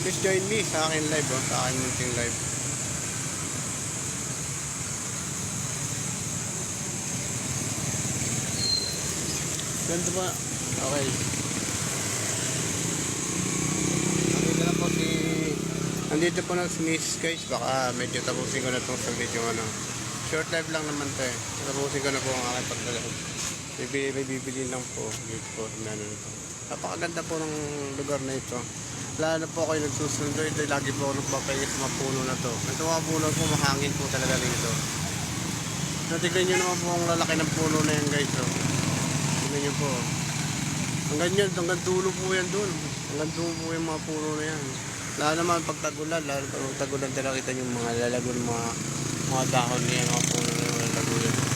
Please join me sa akin live, sa akin munting live. Ganito ba? Okay. Nakita na po si... Nandito po na si Miss guys. Baka medyo tapusin ko na itong saglit yung ano. Short live lang naman to eh. Tapusin ko na po ang aking pagdalawag. May bibili lang po. Dito po. Napakaganda po ng lugar na ito. Lalo na po kayo nagsusundo. Ito lagi po ako nagpapahinga sa mga puno na to. Ito mga puno po, mahangin po talaga rito. Natignan nyo naman po ang lalaki ng puno na yan guys. Tignan nyo po. Hanggang dulo po yan dun. Hanggang dulo po yung mga puno na yan. Lalo naman pag tagulan, talaga kita yung mga lalago ng mga dahon niya, mga puno na yung lalago yan.